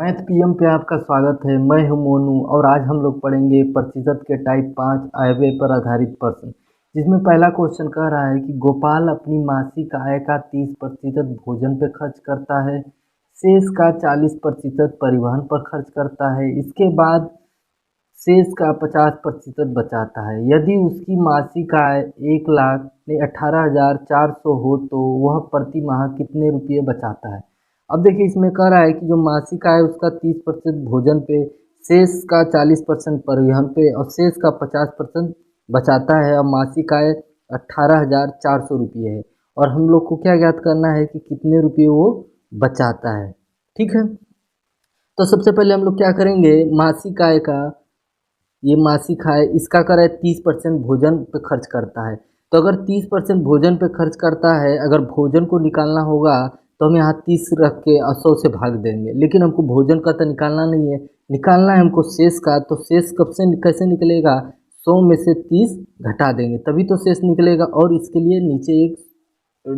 Math PM पे आपका स्वागत है। मैं हूं मोनू और आज हम लोग पढ़ेंगे प्रतिशत के टाइप 5 आयव्यय पर आधारित प्रश्न, जिसमें पहला क्वेश्चन कह रहा है कि गोपाल अपनी मासिक आय का 30% भोजन पे खर्च करता है, शेष का 40% परिवहन पर खर्च करता है, इसके बाद शेष का 50% बचाता है। यदि उसकी मासिक आय 1 लाख नहीं 18,400 हो तो वह प्रति माह कितने रुपये बचाता है। अब देखिए इसमें कह रहा है कि जो मासिक आय उसका 30% भोजन पे, शेष का 40% परिवहन पे और शेष का 50% बचाता है। अब मासिक आय 18,400 रुपये है और हम लोग को क्या ज्ञात करना है कि कितने रुपये वो बचाता है। ठीक है, तो सबसे पहले हम लोग क्या करेंगे, मासिक आय का ये मासिक आय इसका करे 30% भोजन पे खर्च करता है। तो अगर 30% भोजन पे खर्च करता है, अगर भोजन को निकालना होगा तो हम यहाँ 30 रख के 100 से भाग देंगे, लेकिन हमको भोजन का तो निकालना नहीं है, निकालना है हमको शेष का। तो शेष कब से कैसे निकलेगा, 100 में से 30 घटा देंगे तभी तो शेष निकलेगा, और इसके लिए नीचे एक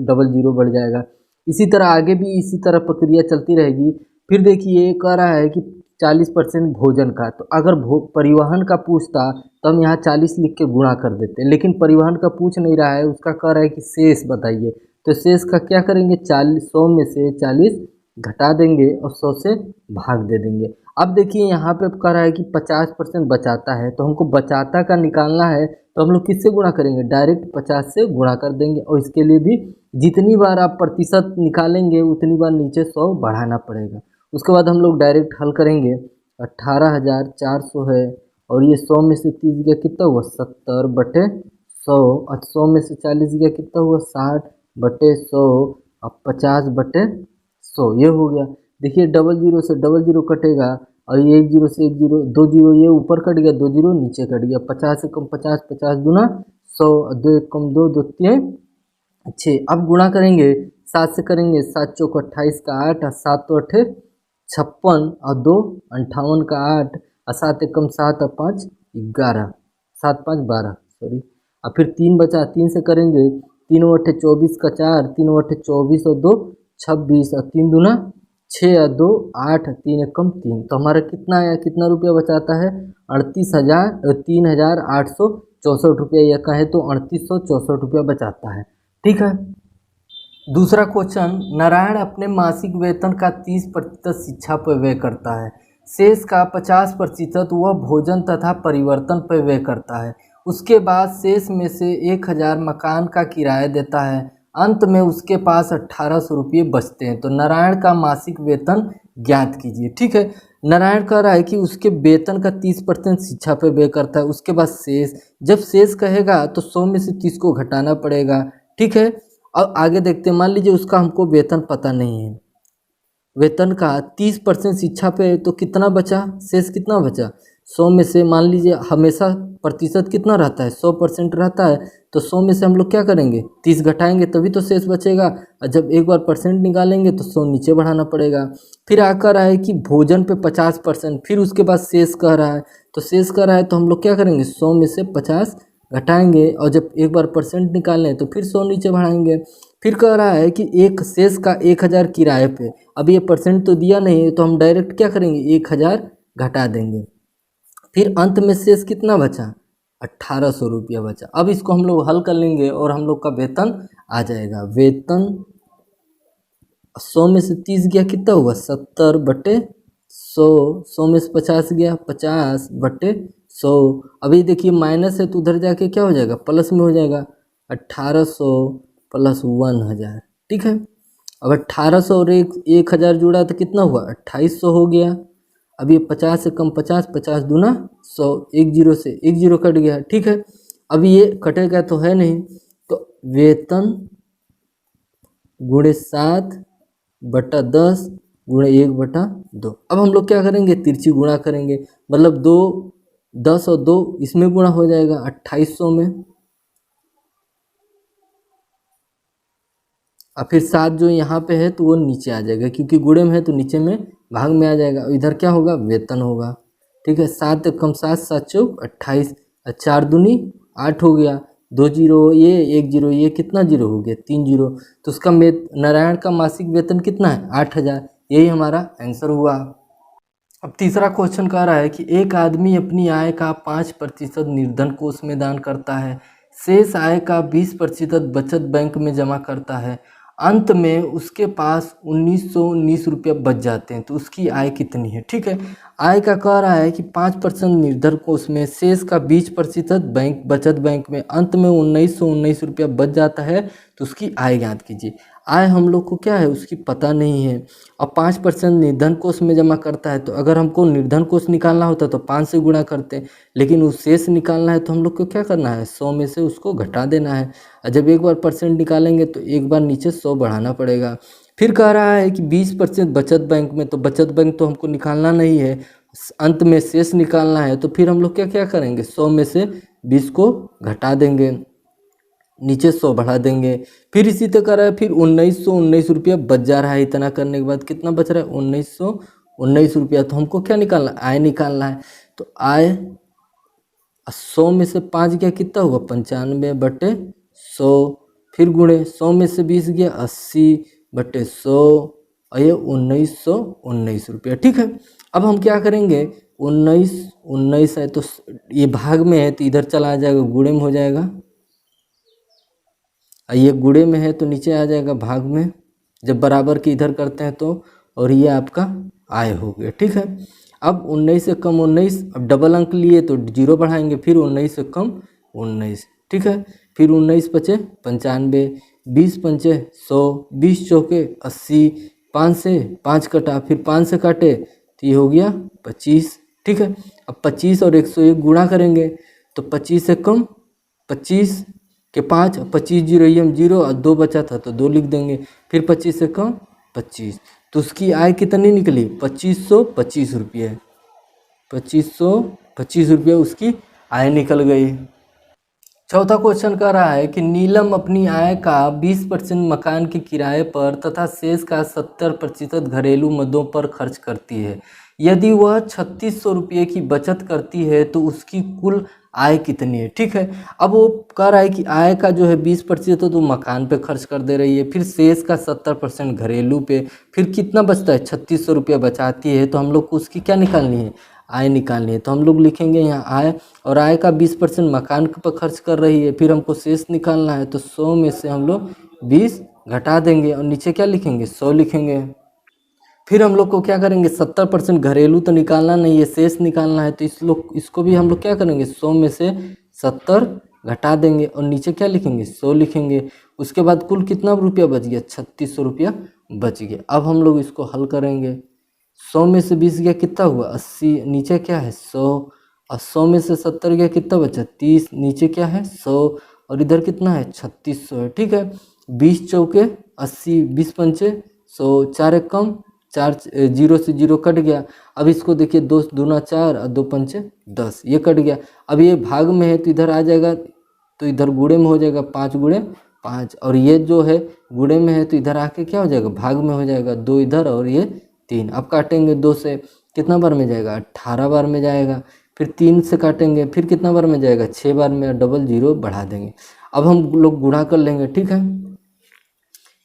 डबल जीरो बढ़ जाएगा। इसी तरह आगे भी इसी तरह प्रक्रिया चलती रहेगी। फिर देखिए ये कह रहा है कि 40% भोजन का, तो अगर परिवहन का पूछता तो हम यहाँ 40 लिख के गुणा कर देते, लेकिन परिवहन का पूछ नहीं रहा है, उसका कह रहा है कि शेष बताइए। तो शेष का क्या करेंगे, 100 में से 40 घटा देंगे और 100 से भाग दे देंगे। अब देखिए यहाँ पे कह रहा है कि 50% बचाता है, तो हमको बचाता का निकालना है, तो हम लोग किससे गुणा करेंगे, डायरेक्ट 50 से गुणा कर देंगे। और इसके लिए भी जितनी बार आप प्रतिशत निकालेंगे उतनी बार नीचे 100 बढ़ाना पड़ेगा। उसके बाद हम लोग डायरेक्ट हल करेंगे। 18,400 है और ये 100 में से 30 गया कितना हुआ, 70/100। और 100 में से 40 गया कितना हुआ, 60/100। अब 50/100 ये हो गया। देखिए डबल जीरो से डबल जीरो कटेगा और ये 1 जीरो से 1 जीरो, 2 जीरो ये ऊपर कट गया, 2 जीरो नीचे कट गया। 50 से कम 50, 50 दूना 100, 2 एक कम 2, 2 3 6। अब गुणा करेंगे 7 से करेंगे, 7 चौक 28 का 8 और 7 तो 8 56 और 2 58 का 8 और 7 एक कम 7 और 5 11, 7 5 12 सॉरी। और फिर 3 बचा, 3 से करेंगे, 3 अट्ठे 24 का 4, 3 अट्ठे 24 और 2 26 और 3 दूना 6 और 2 8, 3 एक कम 3। तो हमारा कितना आया, कितना रुपया बचाता है, 38,864 रुपया, या कहें तो 3864 रुपया बचाता है। ठीक है, दूसरा क्वेश्चन, नारायण अपने मासिक वेतन का 30% शिक्षा पर व्यय करता है, शेष का 50% वह भोजन तथा परिवर्तन पर व्यय करता है, उसके बाद शेष में से 1,000 मकान का किराया देता है, अंत में उसके पास 1,800 रुपये बचते हैं। तो नारायण का मासिक वेतन ज्ञात कीजिए। ठीक है, नारायण कह रहा है कि उसके वेतन का 30% शिक्षा पर व्यय करता है, उसके बाद शेष, जब शेष कहेगा तो 100 में से 30 को घटाना पड़ेगा। ठीक है, अब आगे देखते हैं। मान लीजिए उसका हमको वेतन पता नहीं है, वेतन का 30% शिक्षा पे, तो कितना बचा, शेष कितना बचा, 100 में से, मान लीजिए हमेशा प्रतिशत कितना रहता है, 100% रहता है, तो 100 में से हम लोग क्या करेंगे, 30 घटाएंगे तभी तो शेष बचेगा। और जब एक बार परसेंट निकालेंगे तो 100 नीचे बढ़ाना पड़ेगा। फिर आकर रहा है कि भोजन पे 50%, फिर उसके बाद शेष कह रहा है, तो शेष कह रहा है तो हम लोग क्या करेंगे, 100 में से 50 घटाएंगे और जब एक बार परसेंट निकालें तो फिर 100 नीचे बढ़ाएंगे। फिर कह रहा है कि एक शेष का 1,000 किराए पे, अब ये परसेंट तो दिया नहीं है तो हम डायरेक्ट क्या करेंगे, 1,000 घटा देंगे। फिर अंत में शेष कितना बचा, 1,800 रुपया बचा। अब इसको हम लोग हल कर लेंगे और हम लोग का वेतन आ जाएगा। वेतन 100 में से 30 गया कितना हुआ, 70/100, 100 में से 50 गया 50/100। अभी देखिए माइनस है तो उधर जाके क्या हो जाएगा, प्लस में हो जाएगा, 1,800 प्लस 1,000। ठीक है, अब 1,800 और 1,000 जुड़ा तो कितना हुआ, 2,800 हो गया। अब ये 50 से कम 50, 50 दूना 100, 1 जीरो से 1 जीरो कट गया। ठीक है, अब ये कटेगा तो है नहीं, तो वेतन गुणे 7/10 गुणे 1/2। अब हम लोग क्या करेंगे, तिरछी गुणा करेंगे, मतलब 2 10 और 2 इसमें गुणा हो जाएगा 2,800 में, और फिर 7 जो यहाँ पे है तो वो नीचे आ जाएगा, क्योंकि गुणे में है तो नीचे में भाग में आ जाएगा। इधर क्या होगा, वेतन होगा। ठीक है, 7 कम 7, 7 चौक 28, 4 दूनी 8 हो गया, 2 जीरो ये 1 जीरो ये, कितना जीरो हो गया, 3 जीरो। तो उसका नारायण का मासिक वेतन कितना है, 8,000। यही हमारा आंसर हुआ। अब तीसरा क्वेश्चन कह रहा है कि एक आदमी अपनी आय का 5% निर्धन कोष में दान करता है, शेष आय का 20% बचत बैंक में जमा करता है, अंत में उसके पास 1919 रुपये बच जाते हैं, तो उसकी आय कितनी है। ठीक है, आय का कह रहा है कि 5% निर्धन कोष में, शेष का 20% बैंक बचत बैंक में, अंत में 1919 रुपया बच जाता है, तो उसकी आय ज्ञात कीजिए। आय हम लोग को क्या है उसकी पता नहीं है। अब 5% निर्धन कोष में जमा करता है, तो अगर हमको निर्धन कोष निकालना होता तो 5 से गुणा करते, लेकिन उस शेष निकालना है तो हम लोग को क्या करना है, 100 में से उसको घटा देना है। और जब एक बार परसेंट निकालेंगे तो एक बार नीचे 100 बढ़ाना पड़ेगा। फिर कह रहा है कि 20% बचत बैंक में, तो बचत बैंक तो हमको निकालना नहीं है, अंत में शेष निकालना है, तो फिर हम लोग क्या क्या करेंगे, 100 में से 20 को घटा देंगे, नीचे 100 बढ़ा देंगे। फिर इसी तरह कर रहा है, फिर 1919 रुपया बच जा रहा है। इतना करने के बाद कितना बच रहा है, 1919 रुपया। तो हमको क्या निकालना है, आय निकालना है। तो आय 100 में से 5 गया कितना होगा, 95/100, फिर गुणे 100 में से 20 गया 80/100, और ये 1919 रुपया। ठीक है, अब हम क्या करेंगे, 19 है तो ये भाग में है तो इधर चला आ जाएगा, गुणे में हो जाएगा, ये गुणे में है तो नीचे आ जाएगा भाग में, जब बराबर के इधर करते हैं तो, और ये आपका आय हो गया। ठीक है, अब 19 से कम 19, अब डबल अंक लिए तो 0 बढ़ाएंगे, फिर 19 से कम 19। ठीक है, फिर 19 पचे 95, 20 पंचे 100, 20 चौके 80, 5 से 5 कटा, फिर 5 से काटे तो ये हो गया 25। ठीक है, अब 25 और 101 गुणा करेंगे तो 25 से कम 25 के 5, 25 जीरो ये हम 0 और 2 बचा था तो 2 लिख देंगे, फिर 25 से कम 25, तो उसकी आय कितनी निकली, 2525 रुपये। 2525 रुपये उसकी आय निकल गई। चौथा क्वेश्चन कह रहा है कि नीलम अपनी आय का 20% मकान के किराए पर तथा शेष का 70% घरेलू मदों पर खर्च करती है। यदि वह 3600 रुपये की बचत करती है तो उसकी कुल आय कितनी है। ठीक है, अब वो कह रहा है कि आय का जो है 20% तो मकान पे खर्च कर दे रही है, फिर शेष का 70% घरेलू पे, फिर कितना बचता है, 3600 रुपया बचाती है, तो हम लोग को उसकी क्या निकालनी है, आय निकालनी है। तो हम लोग लिखेंगे यहाँ आय, और आय का 20% मकान पर खर्च कर रही है, फिर हमको शेष निकालना है, तो 100 में से हम लोग 20 घटा देंगे और नीचे क्या लिखेंगे, 100 लिखेंगे। फिर हम लोग को क्या करेंगे, 70% घरेलू तो निकालना नहीं है, शेष निकालना है, तो इसको भी हम लोग क्या करेंगे, 100 में से 70 घटा देंगे और नीचे क्या लिखेंगे, 100 लिखेंगे। उसके बाद कुल कितना रुपया बच गया, 3600 रुपया बच गया। अब हम लोग इसको हल करेंगे, 100 में से 20 गया कितना हुआ 80, नीचे क्या है 100, और 100 में से 70 गया कितना बचा 30, नीचे क्या है 100, और इधर कितना है 3600 है। ठीक है, 20 चौके 80, 20 पंचे 100, 4 एक कम 4, 0 से 0 कट गया। अब इसको देखिए, 2 दूना 4 और 2 पंचे 10, ये कट गया। अब ये भाग में है तो इधर आ जाएगा, तो इधर गुणे में हो जाएगा 5 गुणे 5, और ये जो है गुणे में है तो इधर आके क्या हो जाएगा, भाग में हो जाएगा, 2 इधर और ये 3। अब काटेंगे 2 से कितना बार में जाएगा, 18 बार में जाएगा। फिर 3 से काटेंगे, फिर कितना बार में जाएगा, 6 बार में, डबल 0 बढ़ा देंगे। अब हम लोग गुणा कर लेंगे। ठीक है,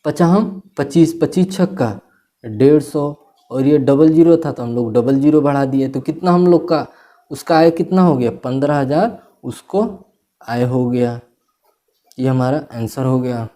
25 25 छक्का 150, और ये डबल 0 था तो हम लोग डबल 0 बढ़ा दिए, तो कितना हम लोग का उसका आय कितना हो गया, 15,000 उसको आय हो गया। ये हमारा आंसर हो गया।